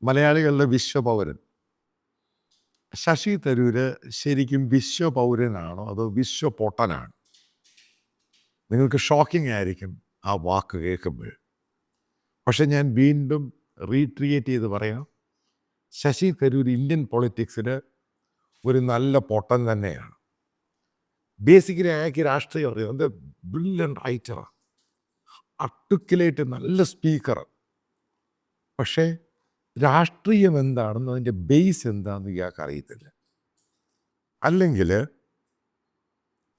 മലയാളികളുടെ വിശ്വപൗരൻ ശശി തരൂര് ശരിക്കും വിശ്വപൗരനാണോ അതോ വിശ്വപൊട്ടനാണ്? നിങ്ങൾക്ക് ഷോക്കിംഗ് ആയിരിക്കും ആ വാക്ക് കേൾക്കുമ്പോൾ. പക്ഷെ ഞാൻ വീണ്ടും റീക്രിയേറ്റ് ചെയ്ത് പറയാം, ശശി തരൂർ ഇന്ത്യൻ പൊളിറ്റിക്സിൽ ഒരു നല്ല പൊട്ടൻ തന്നെയാണ്. ബേസിക്കലി അയാൾക്ക് രാഷ്ട്രീയം അറിയാം. അത് ബ്രില്യൻ റൈറ്ററാണ്, ആർട്ടിക്കുലേറ്റ് നല്ല സ്പീക്കർ. പക്ഷേ രാഷ്ട്രീയം എന്താണെന്ന്, അതിൻ്റെ ബേസ് എന്താണെന്ന് ഇയാൾക്ക് അറിയത്തില്ല. അല്ലെങ്കിൽ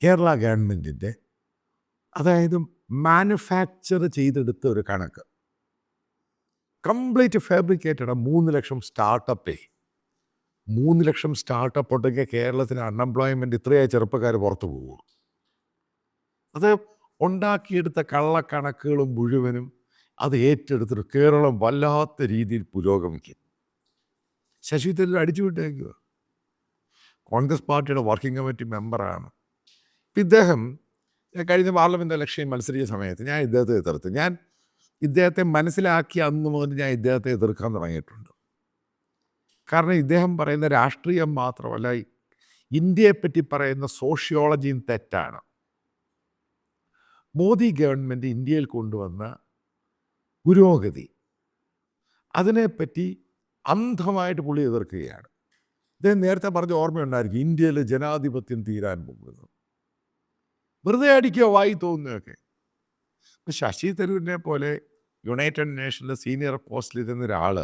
കേരള ഗവൺമെൻറ്റിൻ്റെ, അതായത് മാനുഫാക്ചർ ചെയ്തെടുത്ത ഒരു കണക്ക് കംപ്ലീറ്റ് ഫാബ്രിക്കേറ്റഡ്. 3 ലക്ഷം സ്റ്റാർട്ടപ്പേ, 3 ലക്ഷം സ്റ്റാർട്ടപ്പ് ഉണ്ടെങ്കിൽ കേരളത്തിന് അൺഎംപ്ലോയ്മെൻറ്റ് ഇത്രയായി ചെറുപ്പക്കാർ പുറത്തു പോകുള്ളൂ. അത് ഉണ്ടാക്കിയെടുത്ത കള്ളക്കണക്കുകളും മുഴുവനും അത് ഏറ്റെടുത്തിട്ട് കേരളം വല്ലാത്ത രീതിയിൽ പുരോഗമിക്കും. ശശി തരൂർ അടിച്ചു വിട്ടേക്കുക. കോൺഗ്രസ് പാർട്ടിയുടെ വർക്കിംഗ് കമ്മിറ്റി മെമ്പറാണ്. ഇദ്ദേഹം കഴിഞ്ഞ പാർലമെൻറ്റ് ഇലക്ഷൻ മത്സരിച്ച സമയത്ത് ഞാൻ ഇദ്ദേഹത്തെ എതിർത്ത്. ഞാൻ ഇദ്ദേഹത്തെ മനസ്സിലാക്കി അന്ന് മുതൽ ഞാൻ ഇദ്ദേഹത്തെ എതിർക്കാൻ തുടങ്ങിയിട്ടുണ്ട്. കാരണം ഇദ്ദേഹം പറയുന്ന രാഷ്ട്രീയം മാത്രമല്ല, ഇന്ത്യയെപ്പറ്റി പറയുന്ന സോഷ്യോളജിയും തെറ്റാണ്. മോദി ഗവൺമെൻറ് ഇന്ത്യയിൽ കൊണ്ടുവന്ന പുരോഗതി, അതിനെപ്പറ്റി അന്ധമായിട്ട് പുള്ളി എതിർക്കുകയാണ്. ഇദ്ദേഹം നേരത്തെ പറഞ്ഞ ഓർമ്മയുണ്ടായിരിക്കും, ഇന്ത്യയിൽ ജനാധിപത്യം തീരാൻ പോകുന്നു. വെറുതെ അടിക്കുക വായി തോന്നുന്നതൊക്കെ. ശശി തരൂരിനെ പോലെ യുണൈറ്റഡ് നേഷനിലെ സീനിയർ പോസ്റ്റിലിരുന്ന ഒരാൾ,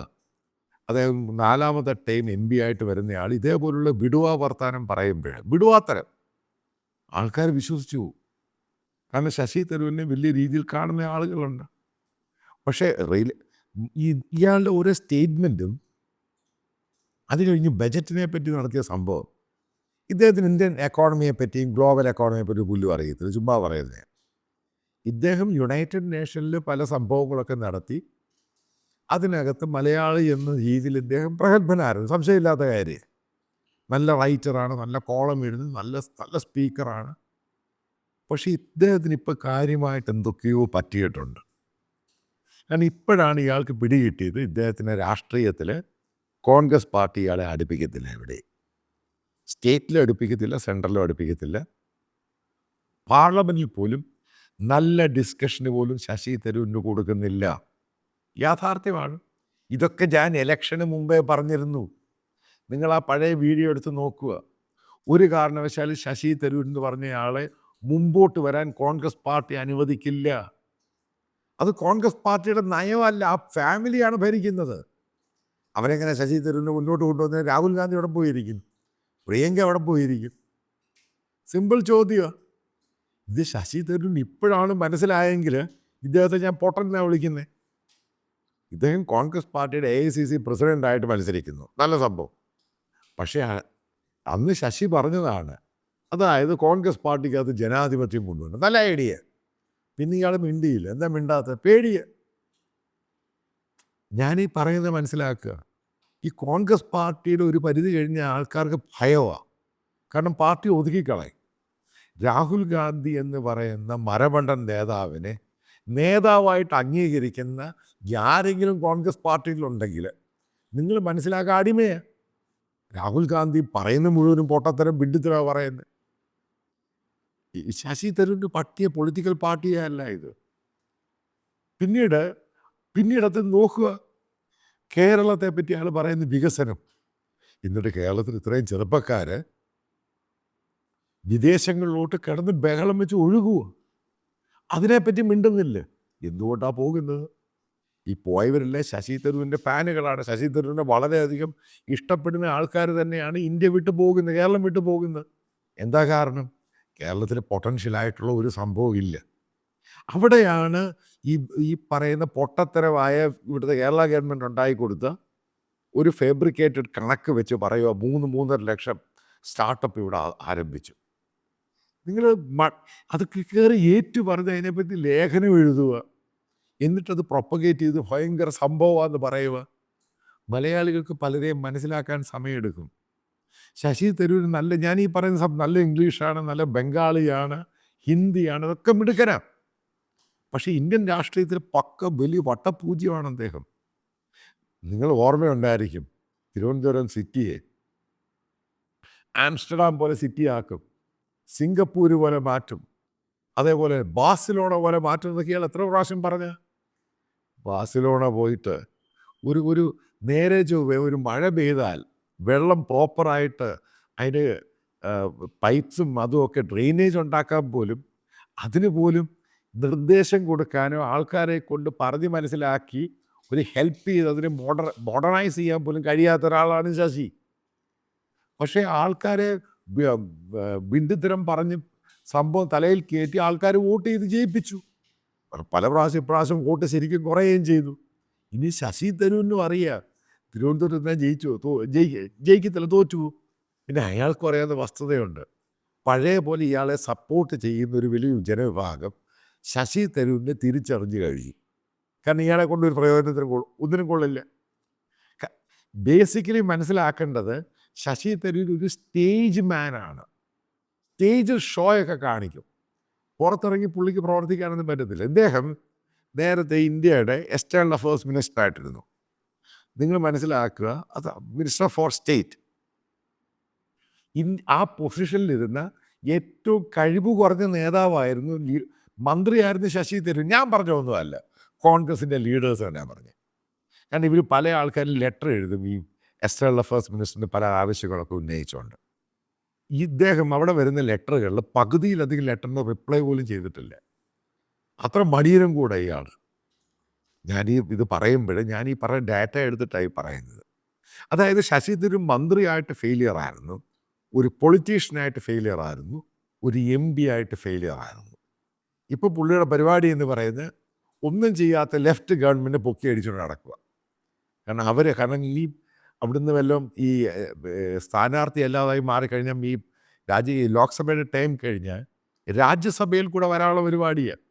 അദ്ദേഹം 4ാമത്തെ ടൈം MP ആയിട്ട് വരുന്നയാൾ, ഇതേപോലുള്ള വിടുവാ വർത്താനം പറയുമ്പോൾ, വിടുവാത്തരം ആൾക്കാർ വിശ്വസിച്ചു പോകും. കാരണം ശശി തരൂരിനെ വലിയ രീതിയിൽ കാണുന്ന ആളുകളുണ്ട്. പക്ഷേ ഇയാളുടെ ഓരോ സ്റ്റേറ്റ്മെൻറ്റും, അത് കഴിഞ്ഞ് ബജറ്റിനെ പറ്റി നടത്തിയ സംഭവം, ഇദ്ദേഹത്തിന് ഇന്ത്യൻ എക്കോണമിയെ പറ്റിയും ഗ്ലോബൽ എക്കോണമിയെ പറ്റി പുല്ലും അറിയത്തില്ല, ചുമ്മാ പറയുന്നത്. ഇദ്ദേഹം യുണൈറ്റഡ് നേഷനിൽ പല സംഭവങ്ങളൊക്കെ നടത്തി, അതിനകത്ത് മലയാളി എന്ന രീതിയിൽ ഇദ്ദേഹം പ്രഗത്ഭനായിരുന്നു, സംശയമില്ലാത്ത കാര്യം. നല്ല റൈറ്ററാണ്, നല്ല കോളം എഴുതുന്നു, നല്ല സ്പീക്കറാണ്. പക്ഷേ ഇദ്ദേഹത്തിന് ഇപ്പോൾ കാര്യമായിട്ട് എന്തൊക്കെയോ പറ്റിയിട്ടുണ്ട്. കാരണം ഇപ്പോഴാണ് ഇയാൾക്ക് പിടികിട്ടിയത്, ഇദ്ദേഹത്തിൻ്റെ രാഷ്ട്രീയത്തിൽ കോൺഗ്രസ് പാർട്ടി ഇയാളെ അടുപ്പിക്കത്തില്ല. എവിടെ സ്റ്റേറ്റിലും അടുപ്പിക്കത്തില്ല, സെൻട്രലിലും അടുപ്പിക്കത്തില്ല. പാർലമെൻറ്റിൽ പോലും നല്ല ഡിസ്കഷന് പോലും ശശി തരൂരിന് കൊടുക്കുന്നില്ല. യാഥാർത്ഥ്യമാണ്. ഇതൊക്കെ ഞാൻ ഇലക്ഷന് മുമ്പേ പറഞ്ഞിരുന്നു. നിങ്ങൾ ആ പഴയ വീഡിയോ എടുത്ത് നോക്കുക. ഒരു കാരണവശാലും ശശി തരൂർ എന്ന് പറഞ്ഞയാളെ മുമ്പോട്ട് വരാൻ കോൺഗ്രസ് പാർട്ടി അനുവദിക്കില്ല. അത് കോൺഗ്രസ് പാർട്ടിയുടെ നയമല്ല, ആ ഫാമിലിയാണ് ഭരിക്കുന്നത്. അവരെങ്ങനെ ശശി തരൂരിനെ മുന്നോട്ട് കൊണ്ടുവന്നത്? രാഹുൽ ഗാന്ധി അവിടെ പോയിരിക്കും, പ്രിയങ്ക അവിടെ പോയിരിക്കും. സിമ്പിൾ ചോദ്യമാണ്. ഇത് ശശി തരൂരിന് ഇപ്പോഴാണ് മനസ്സിലായെങ്കിൽ ഇദ്ദേഹത്തെ ഞാൻ പൊട്ടനാണ് വിളിക്കുന്നത്. ഇദ്ദേഹം കോൺഗ്രസ് പാർട്ടിയുടെ AICC പ്രസിഡൻ്റായിട്ട് മത്സരിക്കുന്നു, നല്ല സംഭവം. പക്ഷേ അന്ന് ശശി പറഞ്ഞതാണ്, അതായത് കോൺഗ്രസ് പാർട്ടിക്കകത്ത് ജനാധിപത്യം കൊണ്ടുവരണം, നല്ല ഐഡിയ. പിന്നെ ഇയാൾ മിണ്ടിയില്ല. എന്താ മിണ്ടാത്ത? പേടിയ. ഞാനീ പറയുന്നത് മനസ്സിലാക്കുക. ഈ കോൺഗ്രസ് പാർട്ടിയുടെ ഒരു പരിധി കഴിഞ്ഞ ആൾക്കാർക്ക് ഭയമാണ്. കാരണം പാർട്ടി ഒതുക്കിക്കളയും. രാഹുൽ ഗാന്ധി എന്ന് പറയുന്ന മരമണ്ടൻ നേതാവിനെ നേതാവായിട്ട് അംഗീകരിക്കുന്ന ആരെങ്കിലും കോൺഗ്രസ് പാർട്ടിയിലുണ്ടെങ്കിൽ നിങ്ങൾ മനസ്സിലാക്കുക, അടിമയാണ്. രാഹുൽ ഗാന്ധി പറയുന്ന മുഴുവനും പൊട്ടത്തരം വിഡ്ഢിത്തരമാണ് പറയുന്നത്. ശശി തരൂരിന് പട്ടിയ പൊളിറ്റിക്കൽ പാർട്ടിയല്ല ഇത്. പിന്നീടത് നോക്കുക, കേരളത്തെ പറ്റി അയാൾ പറയുന്ന വികസനം. എന്നിട്ട് കേരളത്തിൽ ഇത്രയും ചെറുപ്പക്കാർ വിദേശങ്ങളിലോട്ട് കിടന്ന് ബഹളം വെച്ച് ഒഴുകുക. അതിനെപ്പറ്റി മിണ്ടുന്നില്ല. എന്തുകൊണ്ടാണ് പോകുന്നത്? ഈ പോയവരല്ലേ ശശി തരൂരിൻ്റെ ഫാനുകളാണ്. ശശി തരൂരിനെ വളരെയധികം ഇഷ്ടപ്പെടുന്ന ആൾക്കാർ തന്നെയാണ് ഇന്ത്യ വിട്ടു പോകുന്നത്, കേരളം വിട്ടു പോകുന്നത്. എന്താ കാരണം? കേരളത്തിൽ പൊട്ടൻഷ്യലായിട്ടുള്ള ഒരു സംഭവം ഇല്ല. അവിടെയാണ് ഈ പറയുന്ന പൊട്ടത്തരമായ ഇവിടുത്തെ കേരള ഗവൺമെൻറ് ഉണ്ടായിക്കൊടുത്ത ഒരു ഫാബ്രിക്കേറ്റഡ് കണക്ക് വെച്ച് പറയുക, 3-3.5 ലക്ഷം സ്റ്റാർട്ടപ്പ് ഇവിടെ ആരംഭിച്ചു. നിങ്ങൾ അത് കയറി ഏറ്റു പറഞ്ഞ് അതിനെപ്പറ്റി ലേഖനം എഴുതുക, എന്നിട്ടത് പ്രൊപ്പഗേറ്റ് ചെയ്ത് ഭയങ്കര സംഭവമാണെന്ന് പറയുക. മലയാളികൾക്ക് പലരെയും മനസ്സിലാക്കാൻ സമയമെടുക്കും. ശശി തരൂർ ഞാൻ ഈ പറയുന്ന നല്ല ഇംഗ്ലീഷാണ്, നല്ല ബംഗാളിയാണ്, ഹിന്ദിയാണ്, അതൊക്കെ മിടുക്കനാണ്. പക്ഷേ ഇന്ത്യൻ രാഷ്ട്രീയത്തിൽ പക്ക വലിയ വട്ടപൂജ്യമാണ് അദ്ദേഹം. നിങ്ങൾ ഓർമ്മയുണ്ടായിരിക്കും, തിരുവനന്തപുരം സിറ്റിയെ ആംസ്റ്റർഡാം പോലെ സിറ്റിയാക്കും, സിംഗപ്പൂർ പോലെ മാറ്റും, അതേപോലെ ബാഴ്സലോണ പോലെ മാറ്റും എന്നൊക്കെ ഇയാൾ എത്ര പ്രാവശ്യം പറഞ്ഞ. ബാഴ്സലോണ പോയിട്ട് ഒരു നേരെ ചൊവ്വേ ഒരു മഴ പെയ്താൽ വെള്ളം പ്രോപ്പറായിട്ട് അതിന് പൈപ്സും അതുമൊക്കെ ഡ്രെയിനേജ് ഉണ്ടാക്കാൻ പോലും, അതിന് പോലും നിർദ്ദേശം കൊടുക്കാനോ ആൾക്കാരെ കൊണ്ട് പറഞ്ഞ് മനസ്സിലാക്കി ഒരു ഹെൽപ്പ് ചെയ്ത് അതിനെ മോഡേണൈസ് ചെയ്യാൻ പോലും കഴിയാത്ത ഒരാളാണ് ശശി. പക്ഷേ ആൾക്കാരെ വിഡ്ഢിത്തരം പറഞ്ഞ് സംഭവം തലയിൽ കയറ്റി ആൾക്കാർ വോട്ട് ചെയ്ത് ജയിപ്പിച്ചു. പല ഇപ്രാവശ്യം വോട്ട് ശരിക്കും കുറയുകയും ചെയ്തു. ഇനി ശശി തരൂരിനും അറിയാം തിരുവനന്തപുരത്ത് തന്നെ ജയിക്കത്തില്ല, തോറ്റു. പിന്നെ അയാൾക്ക് അറിയാവുന്ന വസ്തുതയുണ്ട്, പഴയ പോലെ ഇയാളെ സപ്പോർട്ട് ചെയ്യുന്ന ഒരു വലിയ ജനവിഭാഗം ശശി തരൂരിനെ തിരിച്ചറിഞ്ഞു കഴിഞ്ഞു. കാരണം ഇയാളെ കൊണ്ടൊരു പ്രയോജനത്തിന് ഒന്നിനും കൊള്ളില്ല. ബേസിക്കലി മനസ്സിലാക്കേണ്ടത് ശശി തരൂർ ഒരു സ്റ്റേജ് മാനാണ്. സ്റ്റേജിൽ ഷോയൊക്കെ കാണിക്കും, പുറത്തിറങ്ങി പുള്ളിക്ക് പ്രവർത്തിക്കാനൊന്നും പറ്റത്തില്ല. ഇദ്ദേഹം നേരത്തെ ഇന്ത്യയുടെ എക്സ്റ്റേണൽ അഫയേഴ്സ് മിനിസ്റ്റർ ആയിട്ടിരുന്നു. നിങ്ങൾ മനസ്സിലാക്കുക, അത് മിനിസ്റ്റർ ഫോർ സ്റ്റേറ്റ്. ആ പൊസിഷനിലിരുന്ന ഏറ്റവും കഴിവ് കുറഞ്ഞ നേതാവായിരുന്നു, മന്ത്രിയായിരുന്നു ശശി തരൂർ. ഞാൻ പറഞ്ഞൊന്നുമല്ല, കോൺഗ്രസിൻ്റെ ലീഡേഴ്സ് തന്നെ പറഞ്ഞു. കാരണം ഇവർ പല ആൾക്കാരും ലെറ്റർ എഴുതും ഈ എക്സ്റ്റേണൽ അഫയേഴ്സ് മിനിസ്റ്ററിന് പല ആവശ്യങ്ങളൊക്കെ ഉന്നയിച്ചുകൊണ്ട്. ഇദ്ദേഹം അവിടെ വരുന്ന ലെറ്ററുകളിൽ പകുതിയിലധികം ലെറ്ററിന് റിപ്ലൈ പോലും ചെയ്തിട്ടില്ല. അത്ര മടിയനും കൂടെ ഇയാൾ. ഇത് പറയുമ്പോൾ ഞാൻ ഈ പറഞ്ഞ ഡാറ്റ എടുത്തിട്ടായി പറയുന്നത്. അതായത് ശശി തരൂർ മന്ത്രിയായിട്ട് ഫെയിലിയർ ആയിരുന്നു, ഒരു പൊളിറ്റീഷ്യനായിട്ട് ഫെയിലിയർ ആയിരുന്നു, ഒരു MP ആയിട്ട് ഫെയിലിയർ ആയിരുന്നു. ഇപ്പോൾ പുള്ളിയുടെ പരിപാടി എന്ന് പറയുന്നത് ഒന്നും ചെയ്യാത്ത ലെഫ്റ്റ് ഗവൺമെൻറ് പൊക്കി അടിച്ചുകൊണ്ട് നടക്കുക. കാരണം ഈ അവിടുന്ന് വല്ലതും ഈ സ്ഥാനാർത്ഥി അല്ലാതായി മാറിക്കഴിഞ്ഞാൽ ഈ ലോക്സഭയുടെ ടൈം കഴിഞ്ഞാൽ രാജ്യസഭയിൽ കൂടെ വരാനുള്ള പരിപാടിയാണ്.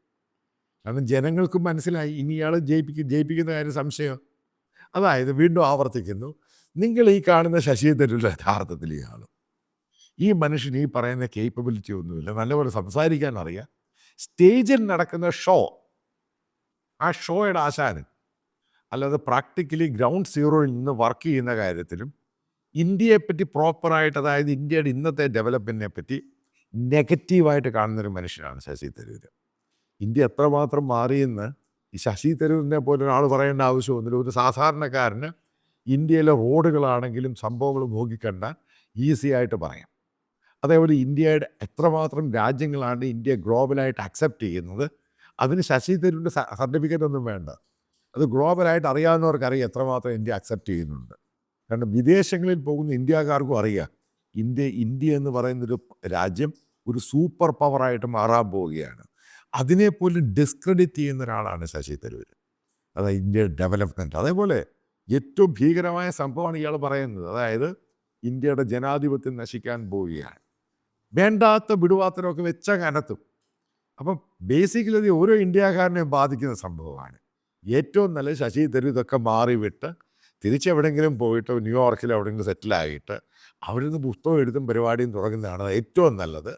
കാരണം ജനങ്ങൾക്കും മനസ്സിലായി ഇനി ഇയാൾ ജയിപ്പിക്കുന്ന കാര്യം സംശയം. അതായത് വീണ്ടും ആവർത്തിക്കുന്നു, നിങ്ങൾ ഈ കാണുന്ന ശശി തരൂരിൻ്റെ യഥാർത്ഥത്തിൽ ഇയാളും ഈ മനുഷ്യന് ഈ പറയുന്ന കേപ്പബിലിറ്റി ഒന്നുമില്ല. നല്ലപോലെ സംസാരിക്കാൻ അറിയാം. സ്റ്റേജിൽ നടക്കുന്ന ഷോ, ആ ഷോയുടെ ആശാന്, അല്ലാതെ പ്രാക്ടിക്കലി ഗ്രൗണ്ട് സീറോയിൽ നിന്ന് വർക്ക് ചെയ്യുന്ന കാര്യത്തിലും ഇന്ത്യയെപ്പറ്റി പ്രോപ്പറായിട്ട്, അതായത് ഇന്ത്യയുടെ ഇന്നത്തെ ഡെവലപ്മെൻറ്റിനെ പറ്റി നെഗറ്റീവായിട്ട് കാണുന്നൊരു മനുഷ്യനാണ് ശശി തരൂർ. ഇന്ത്യ എത്രമാത്രം മാറിയെന്ന് ഈ ശശി തരൂരിനെ പോലെ ഒരാൾ പറയേണ്ട ആവശ്യമൊന്നുമില്ല. ഒരു സാധാരണക്കാരന് ഇന്ത്യയിലെ റോഡുകളാണെങ്കിലും സംഭവങ്ങൾ നോക്കിക്കണ്ടാൽ ഈസി ആയിട്ട് പറയാം. അതേപോലെ ഇന്ത്യയുടെ എത്രമാത്രം രാജ്യങ്ങളാണ് ഇന്ത്യ ഗ്ലോബലായിട്ട് അക്സെപ്റ്റ് ചെയ്യുന്നത്, അതിന് ശശി തരൂരിൻ്റെ സർട്ടിഫിക്കറ്റ് ഒന്നും വേണ്ട. അത് ഗ്ലോബലായിട്ട് അറിയാവുന്നവർക്കറിയാം എത്രമാത്രം ഇന്ത്യ അക്സെപ്റ്റ് ചെയ്യുന്നുണ്ട്. കാരണം വിദേശങ്ങളിൽ പോകുന്ന ഇന്ത്യക്കാർക്കും അറിയാം ഇന്ത്യ എന്ന് പറയുന്നൊരു രാജ്യം ഒരു സൂപ്പർ പവറായിട്ട് മാറാൻ പോവുകയാണ്. അതിനെപ്പോലും ഡിസ്ക്രെഡിറ്റ് ചെയ്യുന്ന ഒരാളാണ് ശശി തരൂർ. അതായത് ഇന്ത്യയുടെ ഡെവലപ്മെൻറ്റ്. അതേപോലെ ഏറ്റവും ഭീകരമായ സംഭവമാണ് ഇയാൾ പറയുന്നത്, അതായത് ഇന്ത്യയുടെ ജനാധിപത്യം നശിക്കാൻ പോവുകയാണ്. വേണ്ടാത്ത വിടുവാത്തരമൊക്കെ വെച്ച കനത്തും. അപ്പം ബേസിക്കലി അത് ഓരോ ഇന്ത്യക്കാരനെയും ബാധിക്കുന്ന സംഭവമാണ്. ഏറ്റവും നല്ല ശശി തരൂർ ഇതൊക്കെ മാറിവിട്ട് തിരിച്ചെവിടെയെങ്കിലും പോയിട്ട് ന്യൂയോർക്കിൽ എവിടെയെങ്കിലും സെറ്റിലായിട്ട് അവിടെ നിന്ന് പുസ്തകം എഴുതും പരിപാടിയും തുടങ്ങുന്നതാണ് ഏറ്റവും നല്ലത്.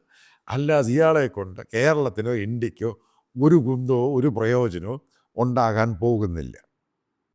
അല്ലാതെ ഇയാളെ കൊണ്ട് കേരളത്തിനോ ഇന്ത്യക്കോ ഒരു ഗുണമോ ഒരു പ്രയോജനമോ ഉണ്ടാകാൻ പോകുന്നില്ല.